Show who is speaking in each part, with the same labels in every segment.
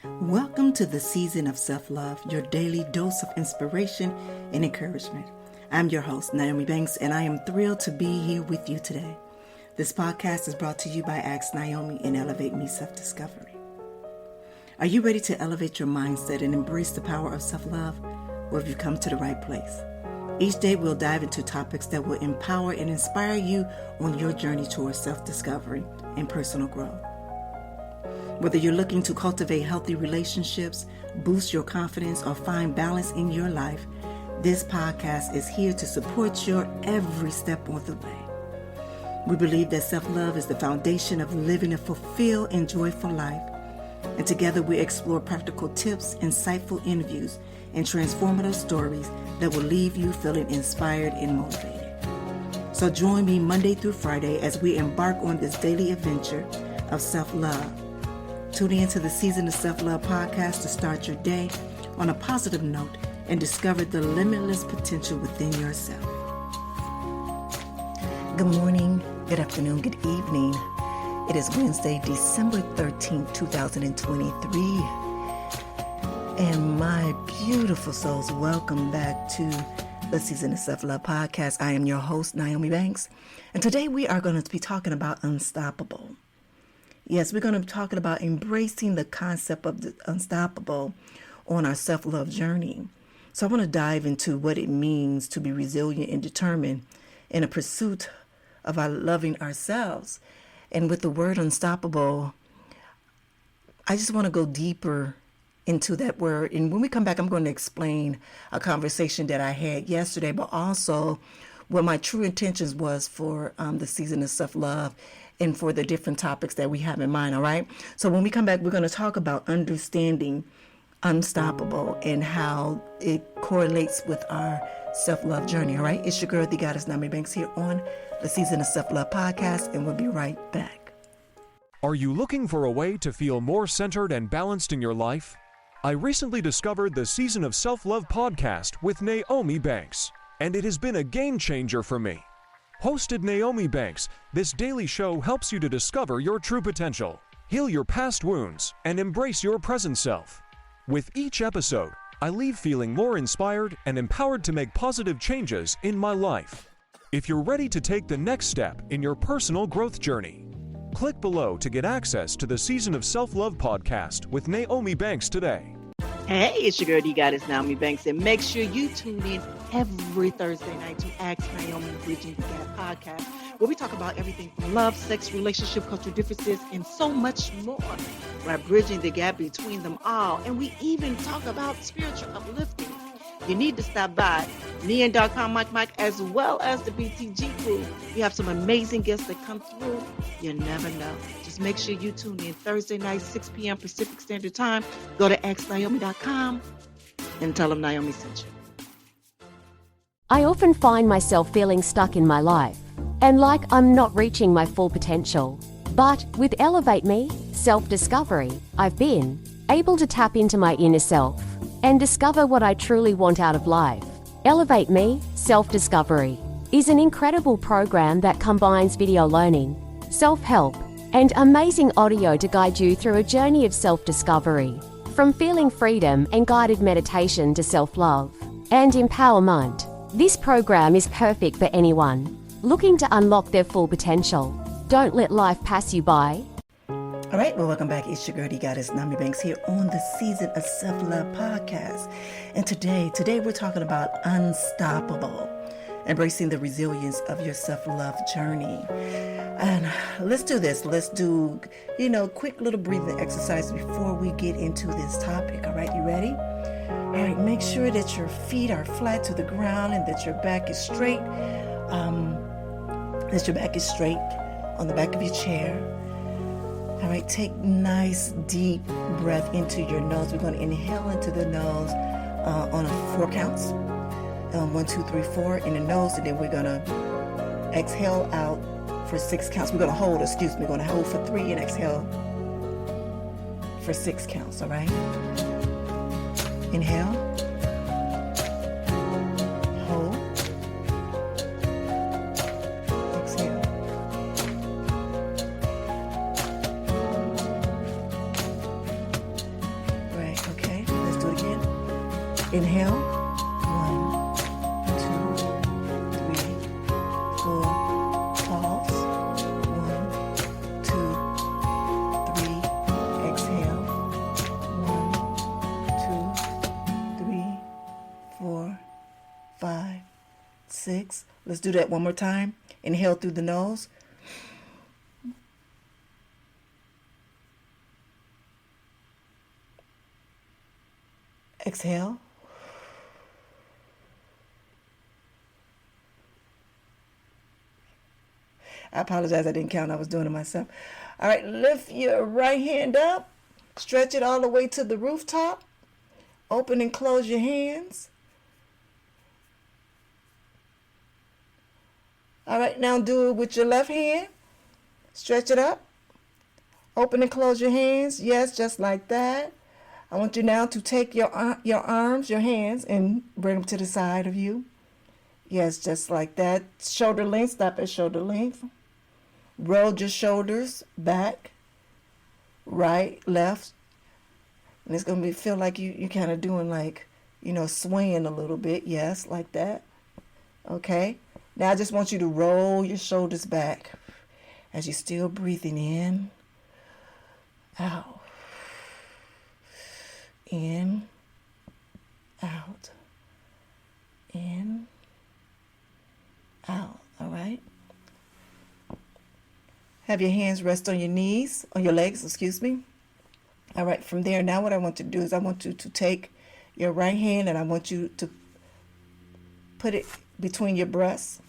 Speaker 1: Welcome to the season of self-love, your daily dose of inspiration and encouragement. I'm your host, Nyomi Banks, and I am thrilled to be here with you today. This podcast is brought to you by Ask Nyomi and Elevate Me Self-Discovery. Are you ready to elevate your mindset and embrace the power of self-love? Well, have you come to the right place? Each day we'll dive into topics that will empower and inspire you on your journey towards self-discovery and personal growth. Whether you're looking to cultivate healthy relationships, boost your confidence, or find balance in your life, this podcast is here to support your every step of the way. We believe that self-love is the foundation of living a fulfilled and joyful life. And together we explore practical tips, insightful interviews, and transformative stories that will leave you feeling inspired and motivated. So join me Monday through Friday as we embark on this daily adventure of self-love. Tune into the Season of Self-Love podcast to start your day on a positive note and discover the limitless potential within yourself. Good morning, good afternoon, good evening. It is Wednesday, December 13th, 2023. And my beautiful souls, welcome back to the Season of Self-Love podcast. I am your host, Nyomi Banks. And today we are going to be talking about unstoppable. Yes, we're going to be talking about embracing the concept of the unstoppable on our self-love journey. So I want to dive into what it means to be resilient and determined in a pursuit of our loving ourselves. And with the word unstoppable, I just want to go deeper into that word. And when we come back, I'm going to explain a conversation that I had yesterday, but also what my true intentions was for the Season of Self-Love and for the different topics that we have in mind, all right? So when we come back, we're going to talk about understanding unstoppable and how it correlates with our self-love journey, all right? It's your girl, the Goddess Nyomi Banks, here on the Season of Self-Love podcast, and we'll be right back.
Speaker 2: Are you looking for a way to feel more centered and balanced in your life? I recently discovered the Season of Self-Love podcast with Nyomi Banks, and it has been a game changer for me. Hosted Nyomi Banks, this daily show helps you to discover your true potential, heal your past wounds, and embrace your present self. With each episode, I leave feeling more inspired and empowered to make positive changes in my life. If you're ready to take the next step in your personal growth journey, click below to get access to the Season of Self-Love podcast with Nyomi Banks today.
Speaker 1: Hey, it's your girl, the Goddess Nyomi Banks, and make sure you tune in every Thursday night to Ask Nyomi Bridging the Gap podcast, where we talk about everything from love, sex, relationship, cultural differences, and so much more. We're bridging the gap between them all, and we even talk about spiritual uplifting. You need to stop by Neon.com, Mike, as well as the BTG crew. We have some amazing guests that come through. You never know. Just make sure you tune in Thursday night, 6 p.m. Pacific Standard Time. Go to AskNyomi.com and tell them Nyomi sent you.
Speaker 3: I often find myself feeling stuck in my life and like I'm not reaching my full potential. But with Elevate Me, self-discovery, I've been able to tap into my inner self and discover what I truly want out of life. Elevate Me, Self-Discovery is an incredible program that combines video learning, self-help, and amazing audio to guide you through a journey of self-discovery. From feeling freedom and guided meditation to self-love and empowerment, this program is perfect for anyone looking to unlock their full potential. Don't let life pass you by.
Speaker 1: All right, well, welcome back. It's your girl, the Goddess Nyomi Banks, here on the Season of Self-Love podcast. And today we're talking about unstoppable, embracing the resilience of your self-love journey. And let's do this. Let's do, quick little breathing exercise before we get into this topic. All right, you ready? All right, make sure that your feet are flat to the ground and that your back is straight. On the back of your chair. All right, take nice deep breath into your nose. We're going to inhale into the nose on 4 counts. 1, 2, 3, 4 in the nose, and then we're going to exhale out for 6 counts. We're going to hold for 3 and exhale for 6 counts, all right? Inhale. Hold. Exhale. Inhale. 1, 2, 3, 4. Pause. 1, 2, 3. Exhale. 1, 2, 3, 4, 5, 6. Let's do that one more time. Inhale through the nose. Exhale. I apologize, I didn't count. I was doing it myself. All right, lift your right hand up. Stretch it all the way to the rooftop. Open and close your hands. All right, now do it with your left hand. Stretch it up. Open and close your hands. Yes, just like that. I want you now to take your arms, your hands, and bring them to the side of you. Yes, just like that. Shoulder length, stop at shoulder length. Roll your shoulders back, right, left. And it's going to feel like you kind of doing like, swaying a little bit. Yes, like that. Okay. Now I just want you to roll your shoulders back as you're still breathing in, out. In, out, in, out. All right. Have your hands rest on your knees, on your legs, excuse me. All right. From there, now what I want you to do is I want you to take your right hand and I want you to put it between your breasts.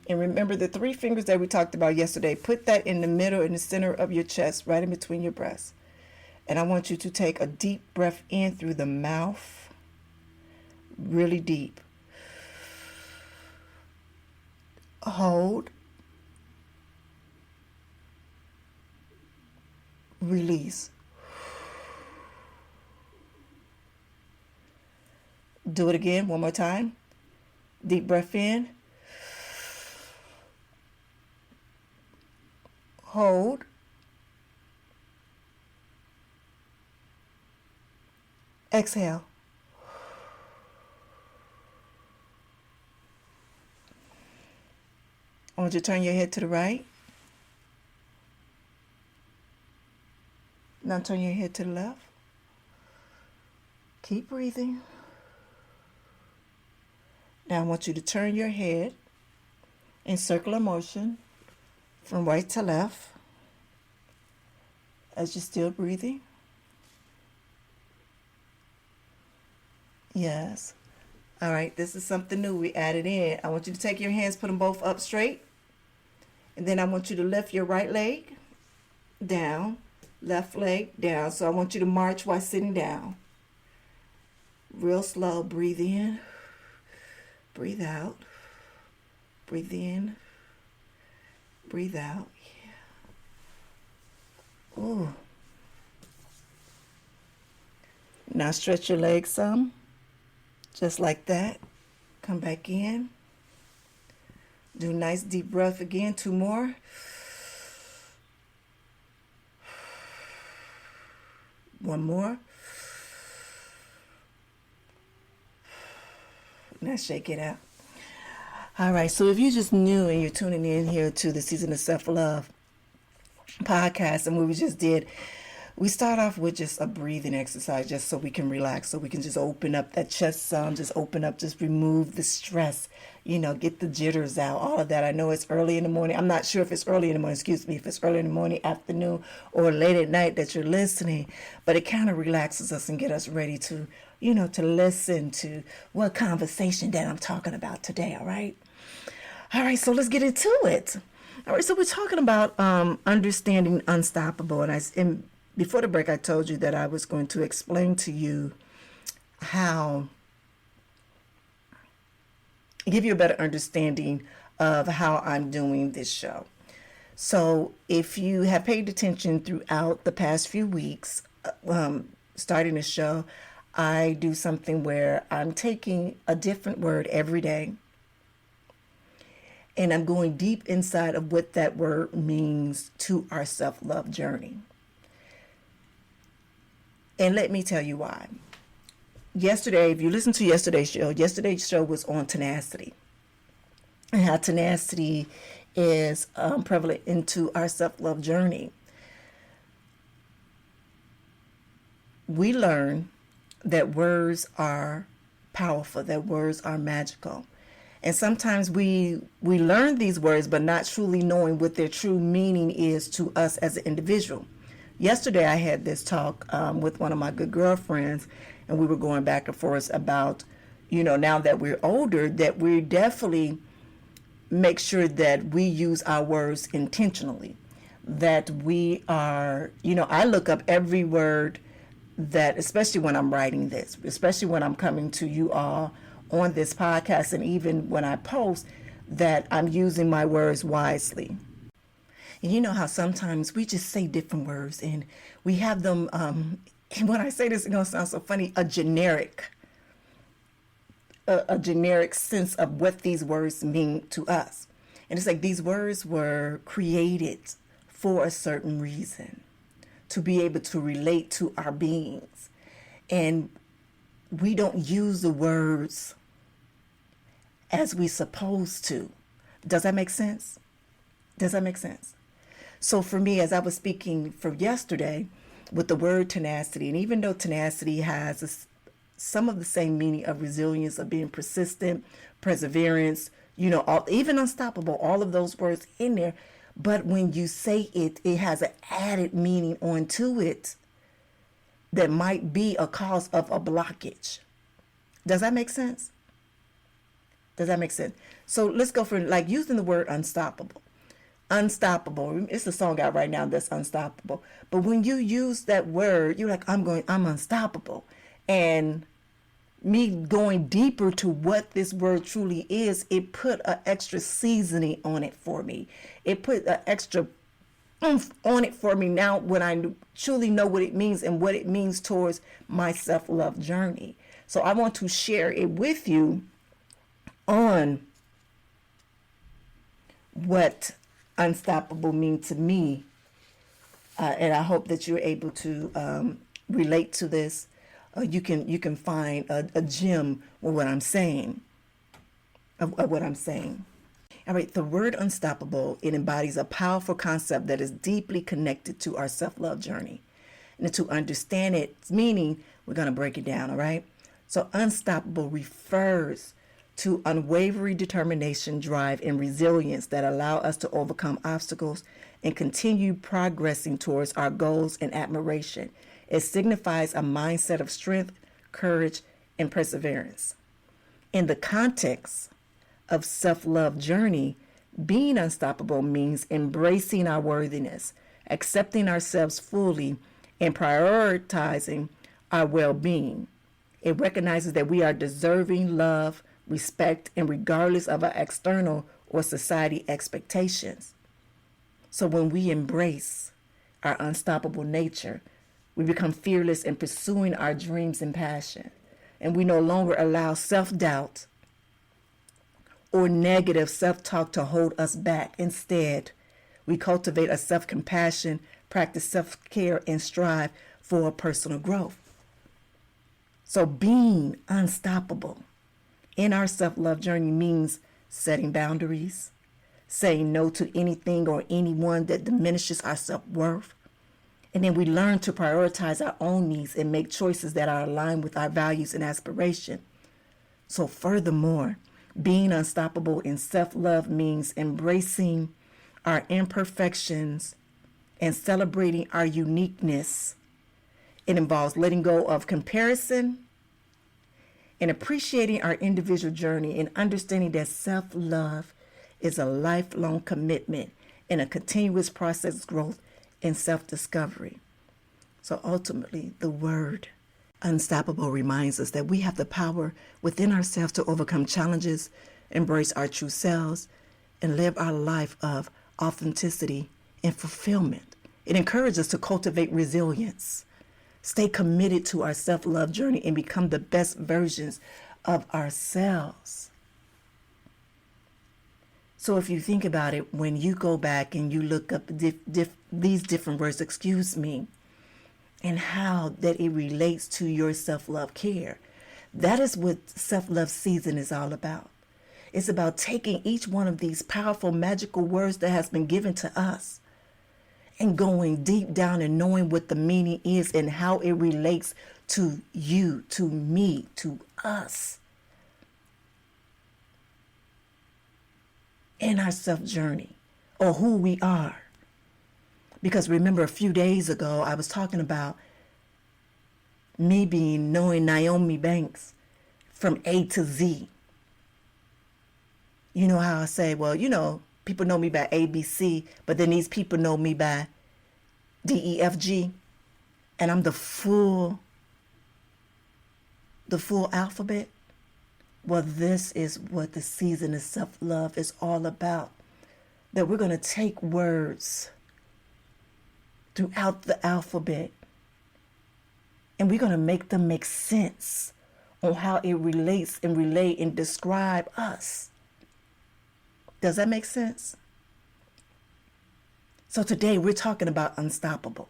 Speaker 1: And remember the 3 fingers that we talked about yesterday. Put that in the middle, in the center of your chest, right in between your breasts. And I want you to take a deep breath in through the mouth, really deep. Hold. Release. Do it again, one more time. Deep breath in. Hold. Exhale. I want you to turn your head to the right. Now turn your head to the left. Keep breathing. Now I want you to turn your head in circular motion from right to left as you're still breathing. Yes. All right, this is something new we added in. I want you to take your hands, put them both up straight. And then I want you to lift your right leg down, left leg down. So I want you to march while sitting down. Real slow. Breathe in, breathe out, breathe in, breathe out. Yeah. Ooh. Now stretch your legs some. Just like that. Come back in. Do a nice deep breath again. 2 more. One more. Now shake it out. All right. So if you're just new and you're tuning in here to the Season of Self-Love podcast and what we just did, we start off with just a breathing exercise just so we can relax, so we can just open up that chest some, just open up, just remove the stress, get the jitters out, all of that. I know it's early in the morning. I'm not sure if it's early in the morning, if it's early in the morning, afternoon, or late at night that you're listening, but it kind of relaxes us and get us ready to, to listen to what conversation that I'm talking about today, all right? All right, so let's get into it. All right, so we're talking about understanding unstoppable, and before the break, I told you that I was going to explain to you give you a better understanding of how I'm doing this show. So if you have paid attention throughout the past few weeks, starting the show, I do something where I'm taking a different word every day, and I'm going deep inside of what that word means to our self-love journey. And let me tell you why. yesterday, if you listen to yesterday's show was on tenacity, and how tenacity is prevalent into our self-love journey. We learn that words are powerful, that words are magical. And sometimes we learn these words, but not truly knowing what their true meaning is to us as an individual. Yesterday, I had this talk with one of my good girlfriends, and we were going back and forth about, now that we're older, that we definitely make sure that we use our words intentionally, that we are, I look up every word that, especially when I'm writing this, especially when I'm coming to you all on this podcast, and even when I post, that I'm using my words wisely. And you know how sometimes we just say different words and we have them, and when I say this, it's going to sound so funny, a generic sense of what these words mean to us. And it's like these words were created for a certain reason, to be able to relate to our beings. And we don't use the words as we supposed to. Does that make sense? Does that make sense? So for me, as I was speaking for yesterday with the word tenacity, and even though tenacity has some of the same meaning of resilience, of being persistent, perseverance, even unstoppable, all of those words in there. But when you say it, it has an added meaning onto it that might be a cause of a blockage. Does that make sense? Does that make sense? So let's go for like using the word unstoppable. Unstoppable. It's a song out right now that's unstoppable. But when you use that word, you're like, I'm unstoppable. And me going deeper to what this word truly is, it put an extra seasoning on it for me. It put an extra oomph on it for me now when I truly know what it means and what it means towards my self-love journey. So I want to share it with you on what unstoppable means to me. And I hope that you're able to relate to this. You can find a gem with what I'm saying. Of what I'm saying. All right, the word unstoppable, it embodies a powerful concept that is deeply connected to our self-love journey. And to understand its meaning, we're going to break it down, all right? So unstoppable refers to unwavering determination, drive, and resilience that allow us to overcome obstacles and continue progressing towards our goals and admiration. It signifies a mindset of strength, courage, and perseverance. In the context of self-love journey, being unstoppable means embracing our worthiness, accepting ourselves fully, and prioritizing our well-being. It recognizes that we are deserving love, respect, and regardless of our external or society expectations. So when we embrace our unstoppable nature, we become fearless in pursuing our dreams and passion, and we no longer allow self-doubt or negative self-talk to hold us back. Instead, we cultivate a self-compassion, practice self-care, and strive for personal growth. So being unstoppable in our self-love journey means setting boundaries, saying no to anything or anyone that diminishes our self-worth. And then we learn to prioritize our own needs and make choices that are aligned with our values and aspiration. So furthermore, being unstoppable in self-love means embracing our imperfections and celebrating our uniqueness. It involves letting go of comparison and appreciating our individual journey and understanding that self-love is a lifelong commitment and a continuous process of growth and self-discovery. So ultimately, the word unstoppable reminds us that we have the power within ourselves to overcome challenges, embrace our true selves, and live our life of authenticity and fulfillment. It encourages us to cultivate resilience, stay committed to our self-love journey, and become the best versions of ourselves. So if you think about it, when you go back and you look up these different words, and how that it relates to your self-love care. That is what self-love season is all about. It's about taking each one of these powerful, magical words that has been given to us and going deep down and knowing what the meaning is and how it relates to you, to me, to us in our self-journey or who we are. Because remember, a few days ago, I was talking about me knowing Nyomi Banks from A to Z. You know how I say, well, people know me by ABC, but then these people know me by DEFG, and I'm the full alphabet. Well, this is what the season of self-love is all about. That we're going to take words throughout the alphabet and we're going to make them make sense on how it relates and relate and describe us. Does that make sense? So today we're talking about unstoppable.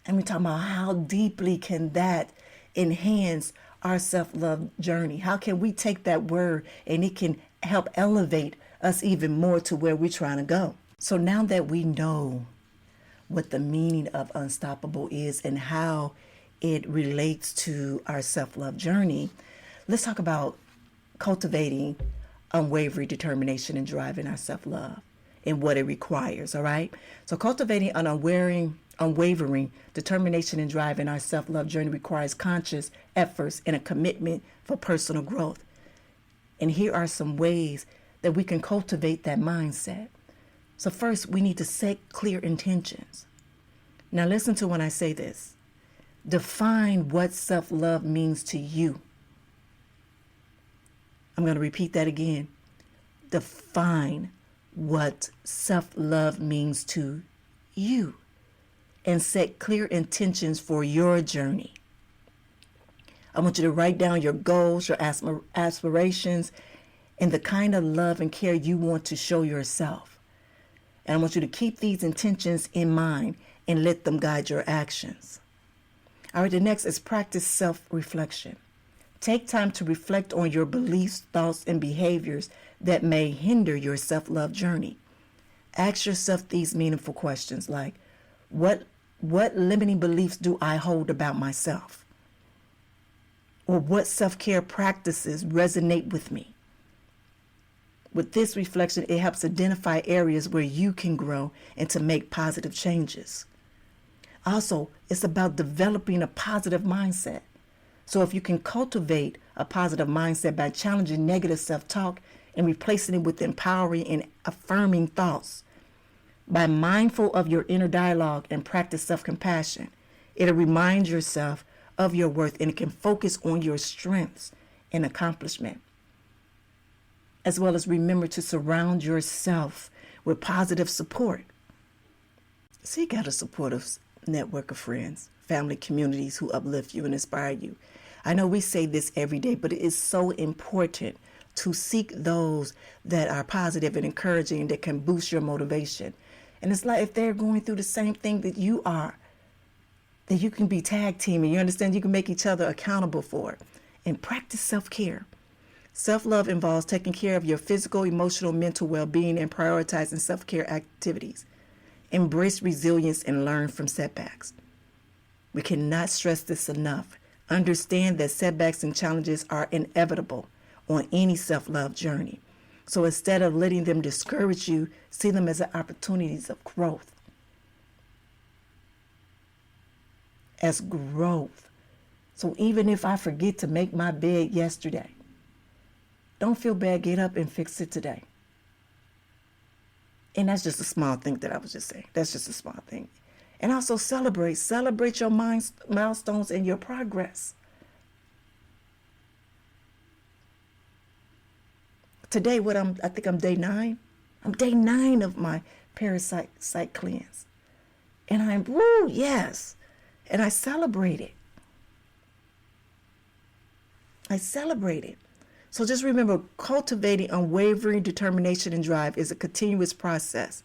Speaker 1: And we're talking about how deeply can that enhance our self-love journey? How can we take that word and it can help elevate us even more to where we're trying to go? So now that we know what the meaning of unstoppable is and how it relates to our self-love journey, let's talk about cultivating unwavering determination and drive in our self-love and what it requires, all right? So cultivating an unwavering determination and drive in our self-love journey requires conscious efforts and a commitment for personal growth. And here are some ways that we can cultivate that mindset. So first, we need to set clear intentions. Now listen to when I say this. Define what self-love means to you. I'm going to repeat that again. Define what self-love means to you and set clear intentions for your journey. I want you to write down your goals, your aspirations, and the kind of love and care you want to show yourself. And I want you to keep these intentions in mind and let them guide your actions. All right, the next is practice self-reflection. Take time to reflect on your beliefs, thoughts, and behaviors that may hinder your self-love journey. Ask yourself these meaningful questions like, what limiting beliefs do I hold about myself? Or what self-care practices resonate with me? With this reflection, it helps identify areas where you can grow and to make positive changes. Also, it's about developing a positive mindset. So if you can cultivate a positive mindset by challenging negative self-talk and replacing it with empowering and affirming thoughts, by mindful of your inner dialogue and practice self-compassion, it'll remind yourself of your worth and it can focus on your strengths and accomplishment. As well as remember to surround yourself with positive support. So you got a supportive network of friends, family, communities who uplift you and inspire you. I know we say this every day, but it is so important to seek those that are positive and encouraging that can boost your motivation. And it's like if they're going through the same thing that you are, that you can be tag teaming. You understand? You can make each other accountable for it. And practice self-care. Self-love involves taking care of your physical, emotional, mental well-being and prioritizing self-care activities. Embrace resilience and learn from setbacks. We cannot stress this enough. Understand that setbacks and challenges are inevitable on any self-love journey. So instead of letting them discourage you, see them as opportunities of growth. As growth. So even if I forget to make my bed yesterday, don't feel bad, get up and fix it today. And that's just a small thing that I was just saying. That's just a small thing. And also celebrate your milestones and your progress. Today, I think I'm day 9. I'm day 9 of my parasite cleanse. And yes. And I celebrate it. So just remember, cultivating unwavering determination and drive is a continuous process.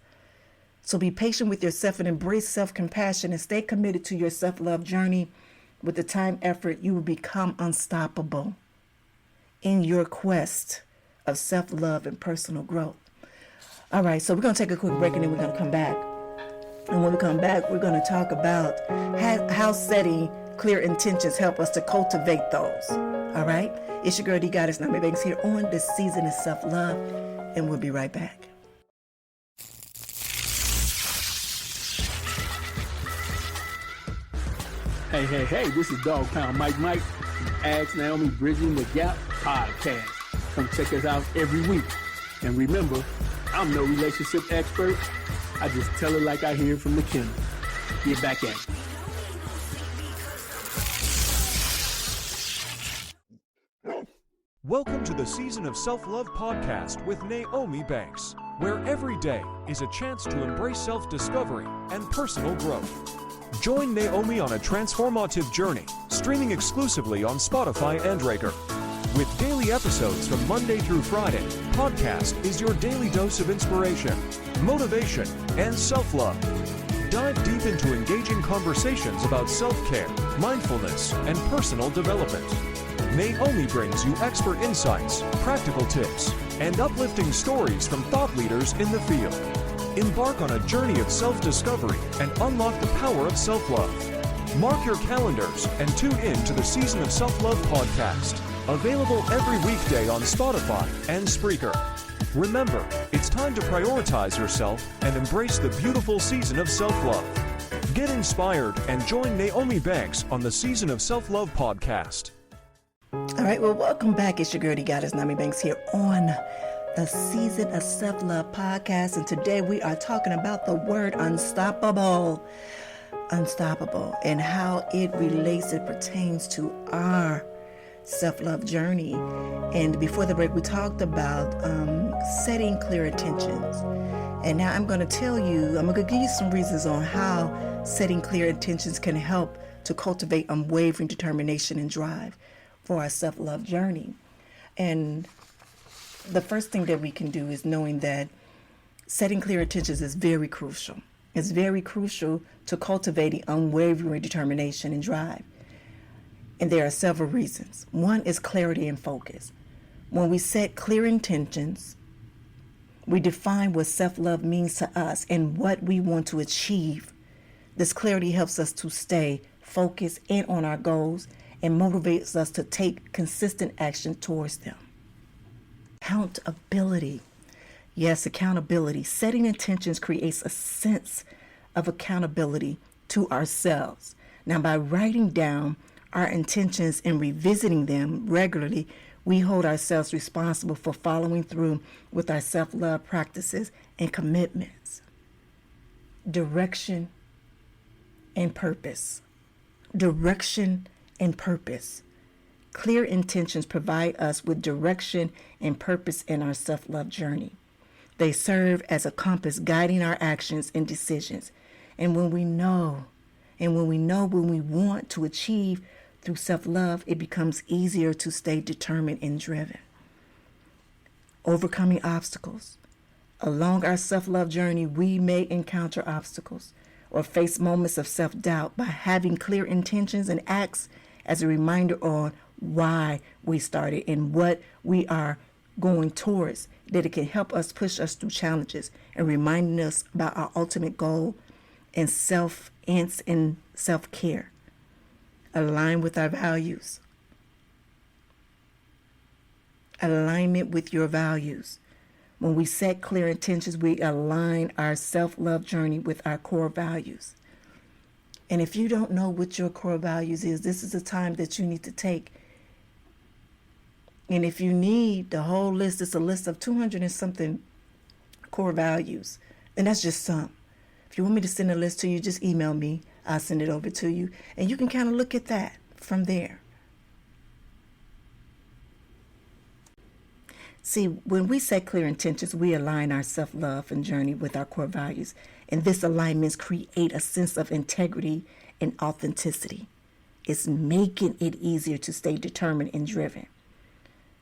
Speaker 1: So be patient with yourself and embrace self-compassion and stay committed to your self-love journey with the time, effort, you will become unstoppable in your quest of self-love and personal growth. All right, so we're going to take a quick break and then we're going to come back. And when we come back, we're going to talk about how setting clear intentions help us to cultivate those. All right? It's your girl, D Goddess Nyomi Banks here on this season of self-love, and we'll be right back.
Speaker 4: Hey, this is Dog Pound Mike from Ask Naomi Bridging the Gap podcast. Come check us out every week. And remember, I'm no relationship expert. I just tell it like I hear it from the kennel. Get back at it.
Speaker 2: Welcome to the Season of Self-Love podcast with Nyomi Banks, where every day is a chance to embrace self-discovery and personal growth. Join Nyomi on a transformative journey, streaming exclusively on Spotify and Breaker. With daily episodes from Monday through Friday, podcast is your daily dose of inspiration, motivation, and self-love. Dive deep into engaging conversations about self-care, mindfulness, and personal development. Nyomi brings you expert insights, practical tips, and uplifting stories from thought leaders in the field. Embark on a journey of self-discovery and unlock the power of self-love. Mark your calendars and tune in to the Season of Self-Love podcast, available every weekday on Spotify and Spreaker. Remember, it's time to prioritize yourself and embrace the beautiful season of self-love. Get inspired and join Nyomi Banks on the Season of Self-Love podcast.
Speaker 1: All right, well, welcome back. It's your girl, D Goddess Nyomi Banks here on the Season of Self-Love podcast. And today we are talking about the word unstoppable. Unstoppable, and how it relates, it pertains to our self-love journey. And before the break, we talked about setting clear intentions. And now I'm going to give you some reasons on how setting clear intentions can help to cultivate unwavering determination and drive for our self-love journey. And the first thing that we can do is knowing that setting clear intentions is very crucial. It's very crucial to cultivating unwavering determination and drive. And there are several reasons. One is clarity and focus. When we set clear intentions, we define what self-love means to us and what we want to achieve. This clarity helps us to stay focused in on our goals and motivates us to take consistent action towards them. Accountability. Yes, accountability. Setting intentions creates a sense of accountability to ourselves. Now, by writing down our intentions and revisiting them regularly, we hold ourselves responsible for following through with our self-love practices and commitments. Direction and purpose. Direction and purpose. Clear intentions provide us with direction and purpose in our self-love journey. They serve as a compass guiding our actions and decisions. And when we know when we want to achieve through self-love, it becomes easier to stay determined and driven. Overcoming obstacles. Along our self-love journey, we may encounter obstacles or face moments of self-doubt. By having clear intentions and acts as a reminder on why we started and what we are going towards, that it can help us push us through challenges and reminding us about our ultimate goal and self-care. Align with our values. Alignment with your values. When we set clear intentions, we align our self-love journey with our core values. And if you don't know what your core values is, this is a time that you need to take. And if you need the whole list, it's a list of 200 and something core values. And that's just some. If you want me to send a list to you, just email me. I'll send it over to you. And you can kind of look at that from there. See, when we set clear intentions, we align our self-love and journey with our core values. And this alignments create a sense of integrity and authenticity. It's making it easier to stay determined and driven.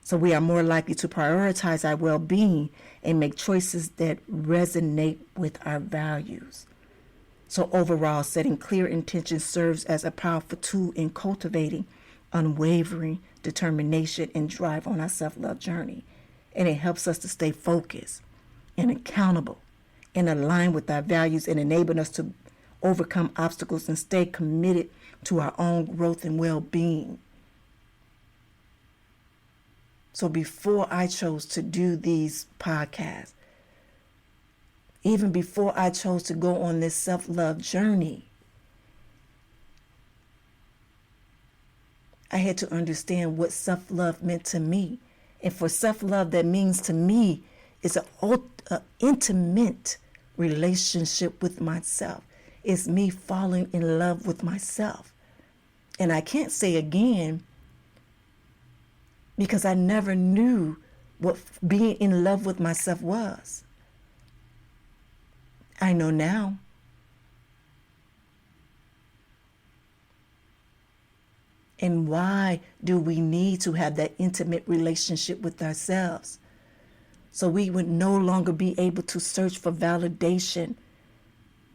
Speaker 1: So we are more likely to prioritize our well-being and make choices that resonate with our values. So overall, setting clear intentions serves as a powerful tool in cultivating unwavering determination and drive on our self-love journey. And it helps us to stay focused and accountable and align with our values and enabling us to overcome obstacles and stay committed to our own growth and well-being. So before I chose to do these podcasts, even before I chose to go on this self-love journey, I had to understand what self-love meant to me. And for self-love, that means to me is an intimate relationship with myself. It's me falling in love with myself. And I can't say again, because I never knew what being in love with myself was. I know now. And why do we need to have that intimate relationship with ourselves? So we would no longer be able to search for validation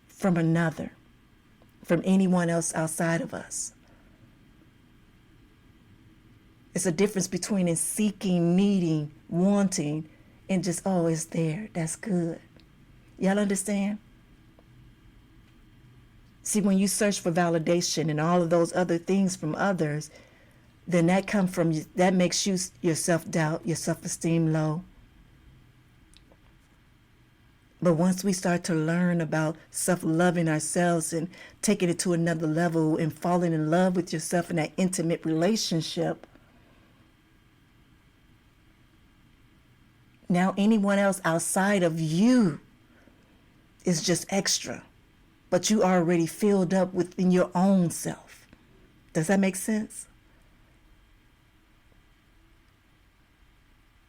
Speaker 1: from another, from anyone else outside of us. It's a difference between in seeking, needing, wanting, and just, oh, it's there. That's good. Y'all understand? See, when you search for validation and all of those other things from others, then that makes your self-doubt, your self-esteem low. But once we start to learn about self-loving ourselves and taking it to another level and falling in love with yourself in that intimate relationship, now anyone else outside of you is just extra. But you are already filled up within your own self. Does that make sense?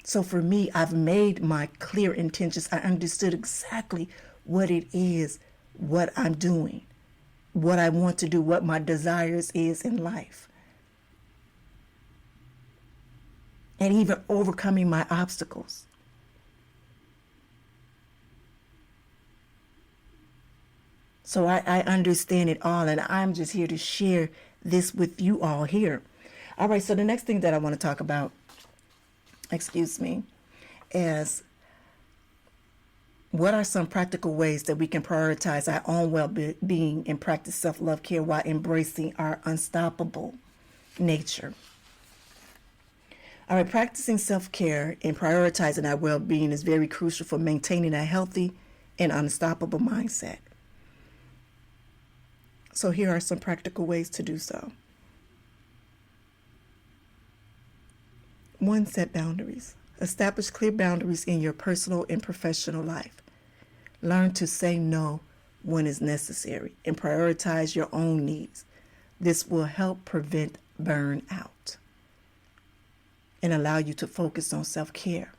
Speaker 1: So for me, I've made my clear intentions. I understood exactly what it is, what I'm doing, what I want to do, what my desires is in life. And even overcoming my obstacles. So I understand it all, and I'm just here to share this with you all here. All right, so the next thing that I want to talk about, is what are some practical ways that we can prioritize our own well-being and practice self-love care while embracing our unstoppable nature. All right, practicing self-care and prioritizing our well-being is very crucial for maintaining a healthy and unstoppable mindset. So here are some practical ways to do so. 1, set boundaries. Establish clear boundaries in your personal and professional life. Learn to say no when it's necessary and prioritize your own needs. This will help prevent burnout and allow you to focus on self-care.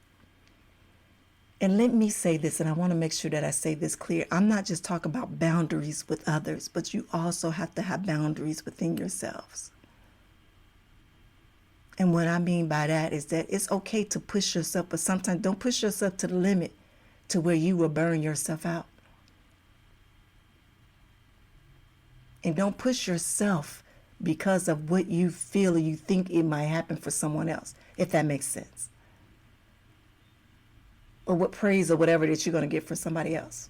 Speaker 1: And let me say this, and I want to make sure that I say this clear. I'm not just talking about boundaries with others, but you also have to have boundaries within yourselves. And what I mean by that is that it's okay to push yourself, but sometimes don't push yourself to the limit to where you will burn yourself out. And don't push yourself because of what you feel or you think it might happen for someone else, if that makes sense. Or what praise or whatever that you're going to get from somebody else.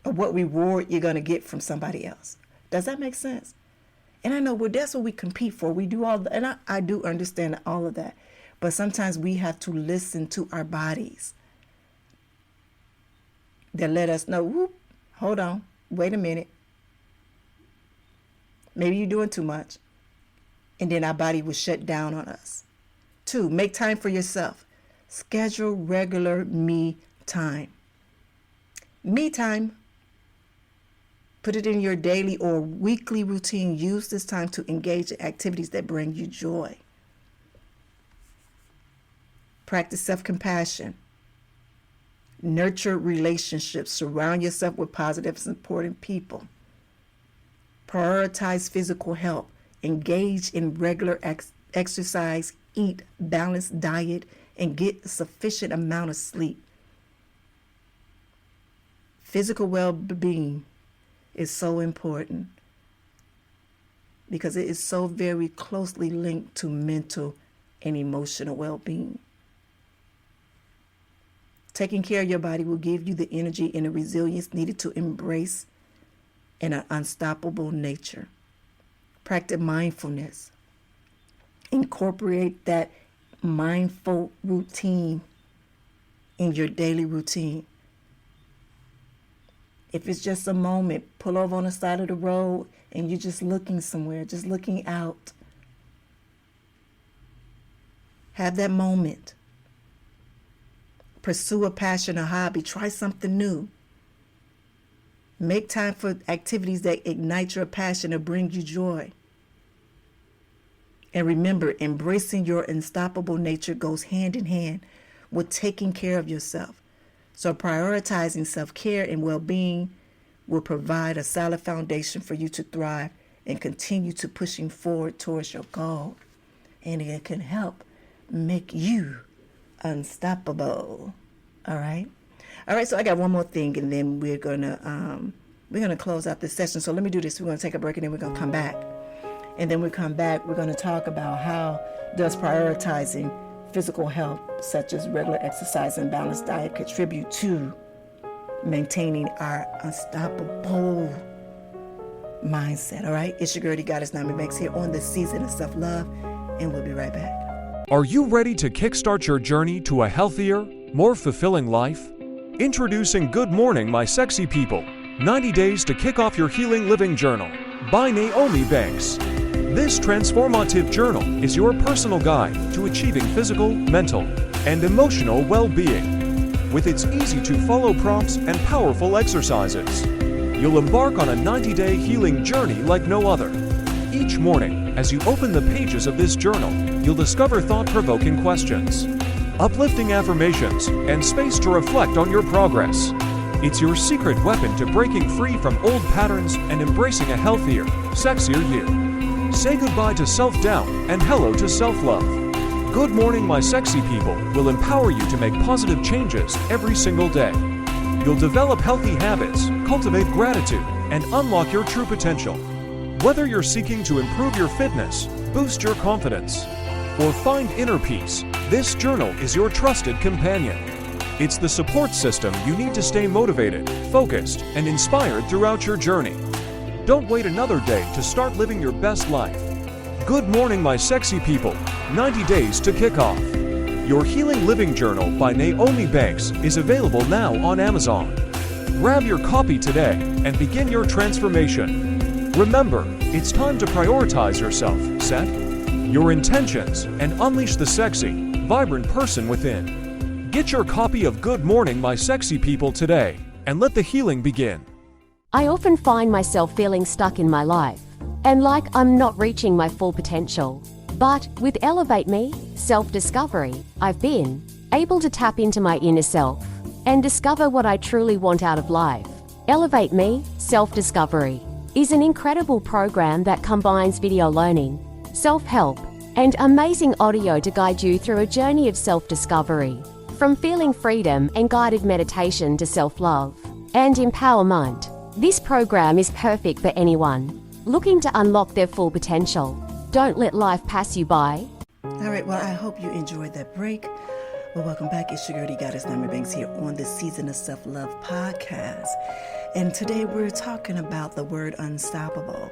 Speaker 1: Or what reward you're going to get from somebody else. Does that make sense? And I know that's what we compete for. We do all that, and I do understand all of that. But sometimes we have to listen to our bodies that let us know, whoop, hold on, wait a minute. Maybe you're doing too much. And then our body will shut down on us. 2, make time for yourself. Schedule regular me time. Me time. Put it in your daily or weekly routine. Use this time to engage in activities that bring you joy. Practice self-compassion. Nurture relationships. Surround yourself with positive, supportive people. Prioritize physical health. Engage in regular exercise. Eat balanced diet and get a sufficient amount of sleep. Physical well-being is so important because it is so very closely linked to mental and emotional well-being. Taking care of your body will give you the energy and the resilience needed to embrace an unstoppable nature. Practice mindfulness. Incorporate that mindful routine in your daily routine. If it's just a moment, pull over on the side of the road and you're just looking somewhere, just looking out. Have that moment. Pursue a passion or hobby. Try something new. Make time for activities that ignite your passion or bring you joy. And remember, embracing your unstoppable nature goes hand in hand with taking care of yourself. So prioritizing self-care and well-being will provide a solid foundation for you to thrive and continue to pushing forward towards your goal. And it can help make you unstoppable. All right. So I got one more thing, and then we're gonna close out this session. So let me do this. We're gonna take a break, and then we're gonna come back. And then we come back, we're gonna talk about how does prioritizing physical health, such as regular exercise and balanced diet, contribute to maintaining our unstoppable mindset. All right. It's your girl, the Goddess Nyomi Banks, here on the Season of Self-Love, and we'll be right back.
Speaker 2: Are you ready to kickstart your journey to a healthier, more fulfilling life? Introducing Good Morning, My Sexy People, 90 Days to Kick Off Your Healing Living Journal by Nyomi Banks. This transformative journal is your personal guide to achieving physical, mental, and emotional well-being. With its easy-to-follow prompts and powerful exercises, you'll embark on a 90-day healing journey like no other. Each morning, as you open the pages of this journal, you'll discover thought-provoking questions, uplifting affirmations, and space to reflect on your progress. It's your secret weapon to breaking free from old patterns and embracing a healthier, sexier you. Say goodbye to self-doubt and hello to self-love. Good Morning, My Sexy People will empower you to make positive changes every single day. You'll develop healthy habits, cultivate gratitude, and unlock your true potential. Whether you're seeking to improve your fitness, boost your confidence, or find inner peace, this journal is your trusted companion. It's the support system you need to stay motivated, focused, and inspired throughout your journey. Don't wait another day to start living your best life. Good Morning, My Sexy People, 90 Days to Kick Off. Your Healing Living Journal by Nyomi Banks is available now on Amazon. Grab your copy today and begin your transformation. Remember, it's time to prioritize yourself, set your intentions, and unleash the sexy, vibrant person within. Get your copy of Good Morning, My Sexy People today, and let the healing begin.
Speaker 3: I often find myself feeling stuck in my life and like I'm not reaching my full potential. But with Elevate Me, self-discovery, I've been able to tap into my inner self and discover what I truly want out of life. Elevate Me, self-discovery is an incredible program that combines video learning, self-help, and amazing audio to guide you through a journey of self-discovery. From feeling freedom and guided meditation to self-love and empowerment, this program is perfect for anyone looking to unlock their full potential. Don't let life pass you by.
Speaker 1: All right, well, I hope you enjoyed that break. Well, welcome back. It's your girl, the Goddess Nyomi Banks, here on the Season of Self-Love podcast. And today we're talking about the word unstoppable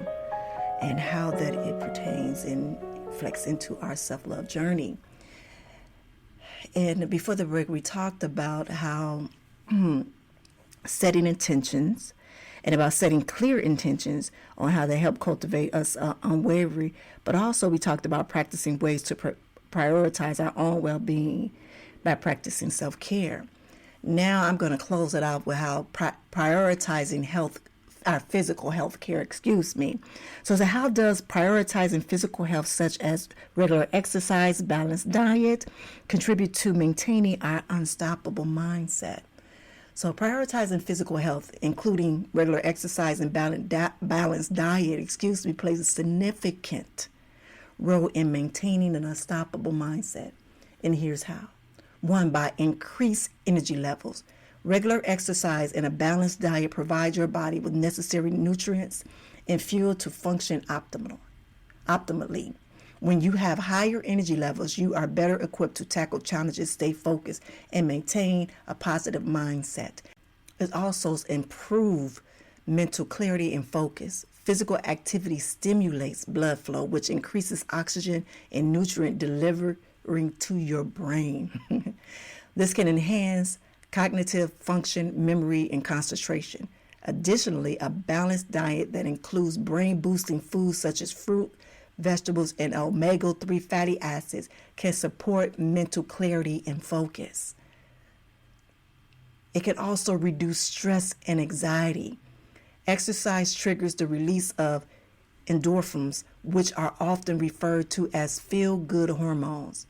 Speaker 1: and how that it pertains and flex into our self-love journey. And before the break, we talked about how setting intentions and about setting clear intentions on how they help cultivate us unwavering. But also we talked about practicing ways to prioritize our own well-being by practicing self-care. Now I'm going to close it out with how prioritizing health, our physical health care, So how does prioritizing physical health, such as regular exercise, balanced diet, contribute to maintaining our unstoppable mindset? So prioritizing physical health, including regular exercise and balanced diet, plays a significant role in maintaining an unstoppable mindset. And here's how. 1, by increased energy levels. Regular exercise and a balanced diet provide your body with necessary nutrients and fuel to function optimally. When you have higher energy levels, you are better equipped to tackle challenges, stay focused, and maintain a positive mindset. It also improves mental clarity and focus. Physical activity stimulates blood flow, which increases oxygen and nutrient delivery to your brain. This can enhance cognitive function, memory, and concentration. Additionally, a balanced diet that includes brain-boosting foods such as fruit, vegetables, and omega-3 fatty acids can support mental clarity and focus. It can also reduce stress and anxiety. Exercise triggers the release of endorphins, which are often referred to as feel-good hormones.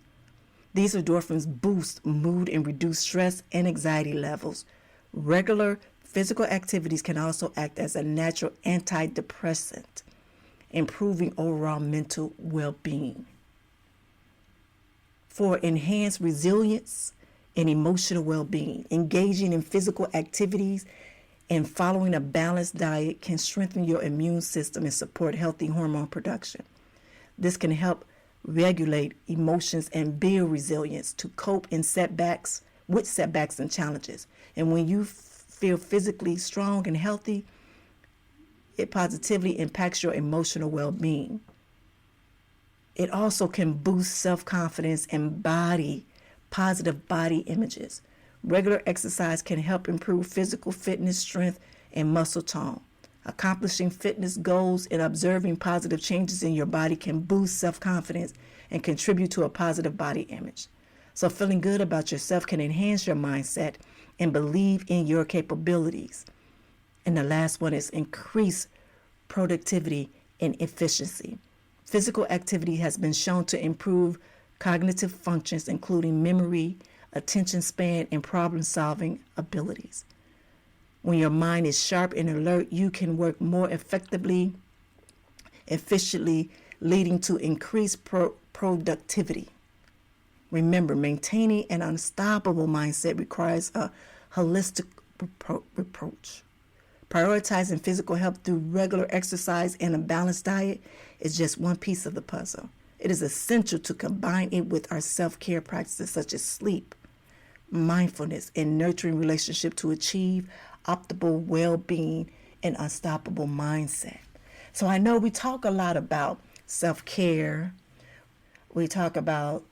Speaker 1: These endorphins boost mood and reduce stress and anxiety levels. Regular physical activities can also act as a natural antidepressant, improving overall mental well-being. For enhanced resilience and emotional well-being, engaging in physical activities and following a balanced diet can strengthen your immune system and support healthy hormone production. This can help regulate emotions and build resilience to cope with setbacks and challenges. And when you feel physically strong and healthy, it positively impacts your emotional well-being. It also can boost self-confidence and positive body images. Regular exercise can help improve physical fitness, strength, and muscle tone. Accomplishing fitness goals and observing positive changes in your body can boost self-confidence and contribute to a positive body image. So feeling good about yourself can enhance your mindset and believe in your capabilities. And the last one is increase productivity and efficiency. Physical activity has been shown to improve cognitive functions, including memory, attention span, and problem-solving abilities. When your mind is sharp and alert, you can work more effectively, efficiently, leading to increased productivity. Remember, maintaining an unstoppable mindset requires a holistic approach. Prioritizing physical health through regular exercise and a balanced diet is just one piece of the puzzle. It is essential to combine it with our self-care practices such as sleep, mindfulness, and nurturing relationship to achieve optimal well-being and unstoppable mindset. So I know we talk a lot about self-care. We talk about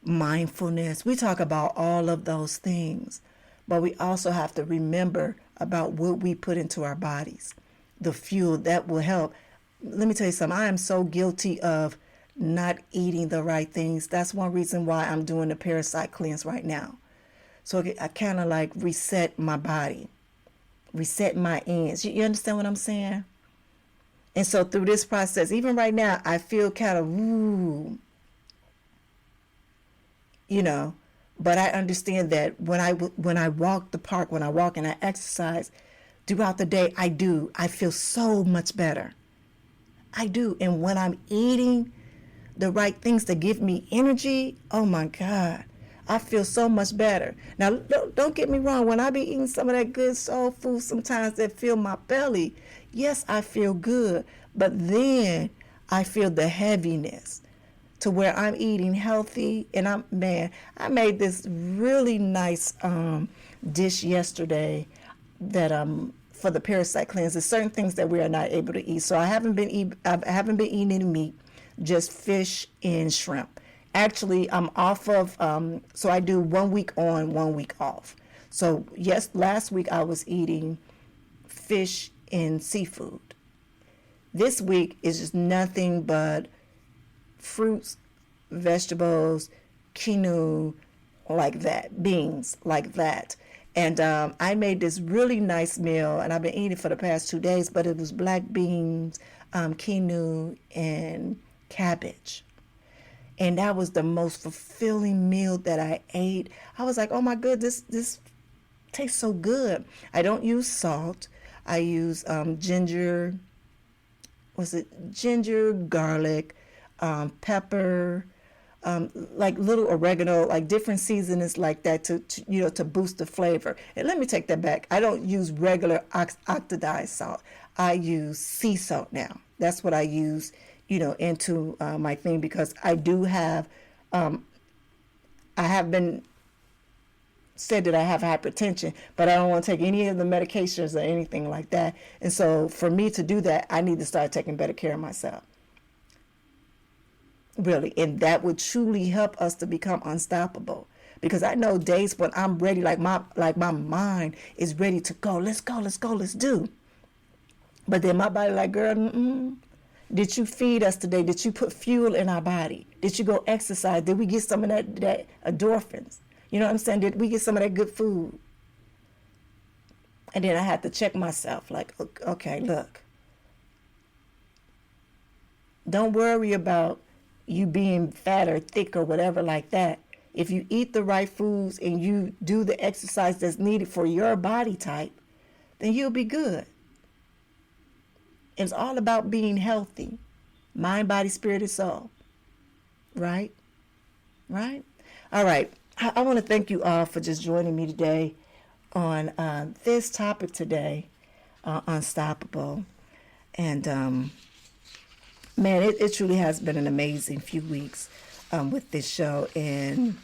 Speaker 1: mindfulness. We talk about all of those things. But we also have to remember about what we put into our bodies, the fuel that will help. Let me tell you something. I am so guilty of not eating the right things. That's one reason why I'm doing the parasite cleanse right now. So I kind of like reset my body, reset my ends. You understand what I'm saying? And so through this process, even right now, I feel kind of, but I understand that when I walk the park, when I walk and I exercise throughout the day, I feel so much better. I do. And when I'm eating the right things to give me energy, oh my God, I feel so much better. Now, don't get me wrong. When I be eating some of that good soul food sometimes that fill my belly, yes, I feel good. But then I feel the heaviness to where I'm eating healthy. And I made this really nice dish yesterday that for the parasite cleanse. There's certain things that we are not able to eat. So I haven't been eating any meat, just fish and shrimp. Actually, I'm off of, so I do 1 week on, 1 week off. So yes, last week I was eating fish and seafood. This week is just nothing but fruits, vegetables, quinoa, like that, beans, like that. And I made this really nice meal, and I've been eating it for the past 2 days, but it was black beans, quinoa, and cabbage. And that was the most fulfilling meal that I ate. I was like, oh my goodness, this tastes so good. I don't use salt. I use ginger, garlic, pepper, like little oregano, like different seasonings like that to boost the flavor. And let me take that back. I don't use regular oxidized salt. I use sea salt now. That's what I use, into my thing, because I do have, I have been said that I have hypertension, but I don't want to take any of the medications or anything like that. And so for me to do that, I need to start taking better care of myself. Really. And that would truly help us to become unstoppable. Because I know days when I'm ready, like my mind is ready to go. Let's go, let's do. But then my body like, girl, did you feed us today? Did you put fuel in our body? Did you go exercise? Did we get some of that endorphins? You know what I'm saying? Did we get some of that good food? And then I had to check myself, like, okay, look. Don't worry about you being fat or thick or whatever like that. If you eat the right foods and you do the exercise that's needed for your body type, then you'll be good. It's all about being healthy. Mind, body, spirit, and soul. Right? Right? All right. I want to thank you all for just joining me today on this topic today, unstoppable. And man, it truly has been an amazing few weeks with this show. And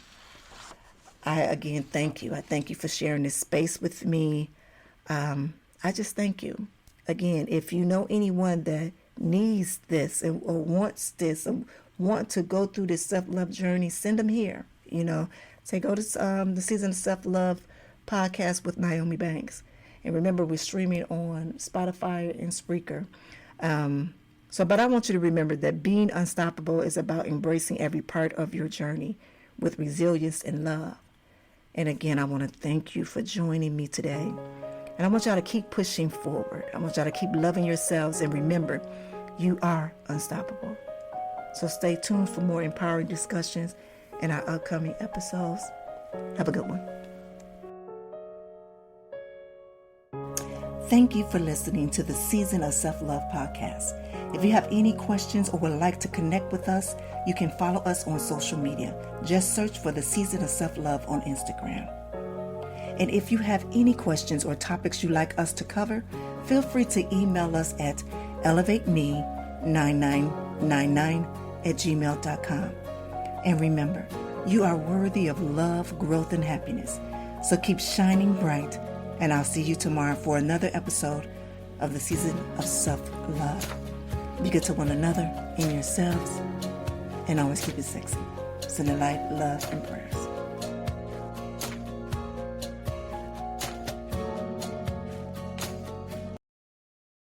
Speaker 1: I, again, thank you. I thank you for sharing this space with me. I just thank you. Again, if you know anyone that needs this or wants this or want to go through this self-love journey, send them here. Say go to the Season of Self-Love podcast with Nyomi Banks. And remember, we're streaming on Spotify and Spreaker. But I want you to remember that being unstoppable is about embracing every part of your journey with resilience and love. And again, I want to thank you for joining me today. And I want y'all to keep pushing forward. I want y'all to keep loving yourselves. And remember, you are unstoppable. So stay tuned for more empowering discussions in our upcoming episodes. Have a good one. Thank you for listening to the Season of Self-Love podcast. If you have any questions or would like to connect with us, you can follow us on social media. Just search for the Season of Self-Love on Instagram. And if you have any questions or topics you'd like us to cover, feel free to email us at elevateme9999@gmail.com. And remember, you are worthy of love, growth, and happiness. So keep shining bright, and I'll see you tomorrow for another episode of the Season of Self-Love. Be good to one another and yourselves, and always keep it sexy. Send the light, love, and prayers.